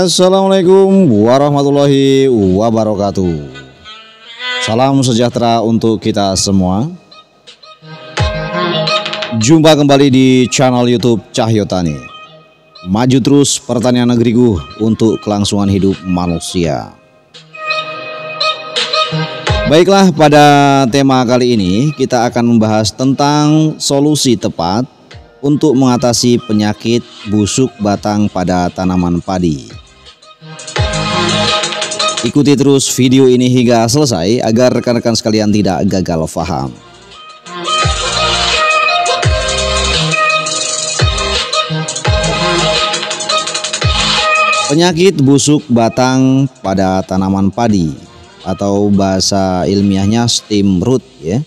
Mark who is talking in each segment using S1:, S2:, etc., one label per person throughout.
S1: Assalamualaikum warahmatullahi wabarakatuh. Salam sejahtera untuk kita semua. Jumpa kembali di channel YouTube Cahyo Tani. Maju terus pertanian negeriku untuk kelangsungan hidup manusia. Baiklah, pada tema kali ini kita akan membahas tentang solusi tepat untuk mengatasi penyakit busuk batang pada tanaman padi. Ikuti terus video ini hingga selesai agar rekan-rekan sekalian tidak gagal paham. Penyakit busuk batang pada tanaman padi atau bahasa ilmiahnya stem rot ya,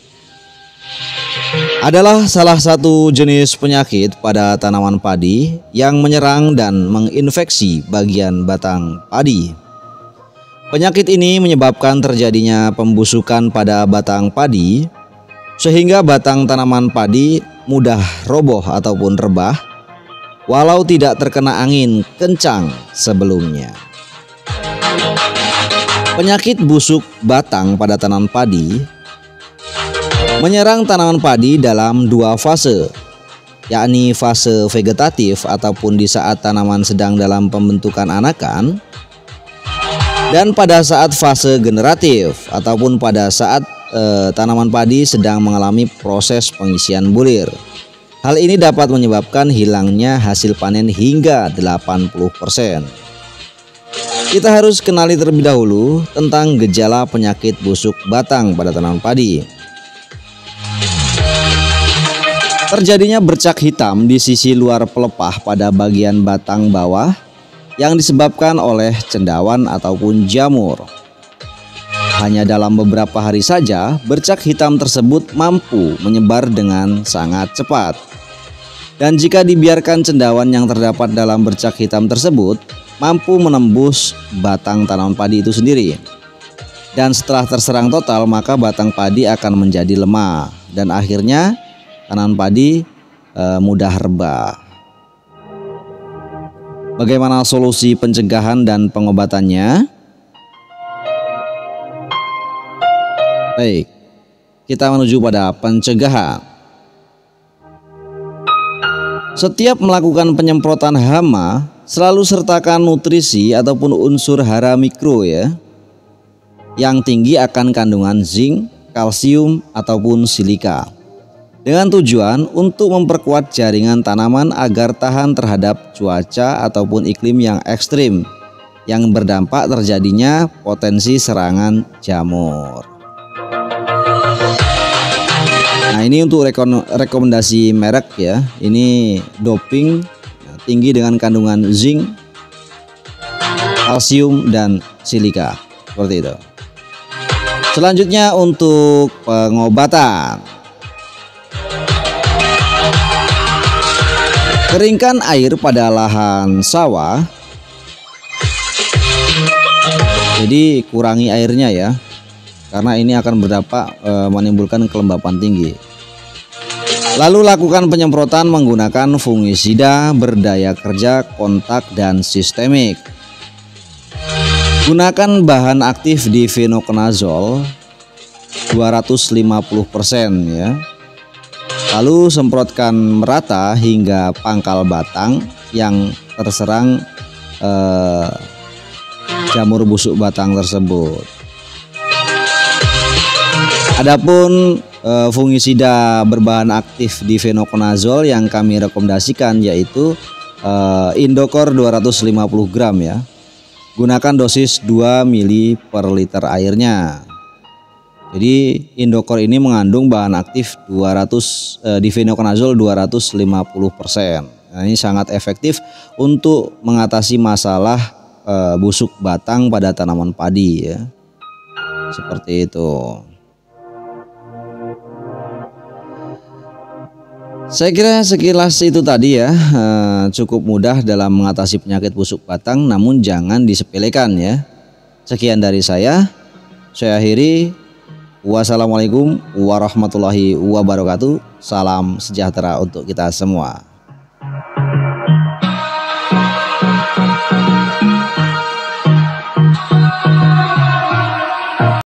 S1: adalah salah satu jenis penyakit pada tanaman padi yang menyerang dan menginfeksi bagian batang padi. Penyakit ini menyebabkan terjadinya pembusukan pada batang padi sehingga batang tanaman padi mudah roboh ataupun rebah walau tidak terkena angin kencang sebelumnya. Penyakit busuk batang pada tanaman padi menyerang tanaman padi dalam dua fase, yakni fase vegetatif ataupun di saat tanaman sedang dalam pembentukan anakan, dan pada saat fase generatif ataupun pada saat tanaman padi sedang mengalami proses pengisian bulir. Hal ini dapat menyebabkan hilangnya hasil panen hingga 80%. Kita harus kenali terlebih dahulu tentang gejala penyakit busuk batang pada tanaman padi. Terjadinya bercak hitam di sisi luar pelepah pada bagian batang bawah yang disebabkan oleh cendawan ataupun jamur. Hanya dalam beberapa hari saja bercak hitam tersebut mampu menyebar dengan sangat cepat. Dan jika dibiarkan cendawan yang terdapat dalam bercak hitam tersebut mampu menembus batang tanaman padi itu sendiri. Dan setelah terserang total maka batang padi akan menjadi lemah dan akhirnya tanaman padi mudah rebah. Bagaimana solusi pencegahan dan pengobatannya? Baik, kita menuju pada pencegahan. Setiap melakukan penyemprotan hama selalu sertakan nutrisi ataupun unsur hara mikro ya, yang tinggi akan kandungan zinc, kalsium ataupun silika, dengan tujuan untuk memperkuat jaringan tanaman agar tahan terhadap cuaca ataupun iklim yang ekstrim yang berdampak terjadinya potensi serangan jamur. Nah, ini untuk rekomendasi merek ya. Ini doping tinggi dengan kandungan zinc, kalsium dan silika, seperti itu. Selanjutnya untuk pengobatan. Keringkan air pada lahan sawah. Jadi kurangi airnya ya, karena ini akan berdampak menimbulkan kelembapan tinggi. Lalu lakukan penyemprotan menggunakan fungisida berdaya kerja kontak dan sistemik. Gunakan bahan aktif difenoconazole 250% ya. Lalu semprotkan merata hingga pangkal batang yang terserang jamur busuk batang tersebut. Adapun fungisida berbahan aktif difenoconazole yang kami rekomendasikan yaitu Indocor 250 gram ya. Gunakan dosis 2 ml per liter airnya. Jadi Indocor ini mengandung bahan aktif difenoconazole 250%. Nah, ini sangat efektif untuk mengatasi masalah busuk batang pada tanaman padi ya. Seperti itu. Saya kira sekilas itu tadi ya, cukup mudah dalam mengatasi penyakit busuk batang, namun jangan disepelekan ya. Sekian dari saya akhiri. Wassalamualaikum warahmatullahi wabarakatuh. Salam sejahtera untuk kita semua.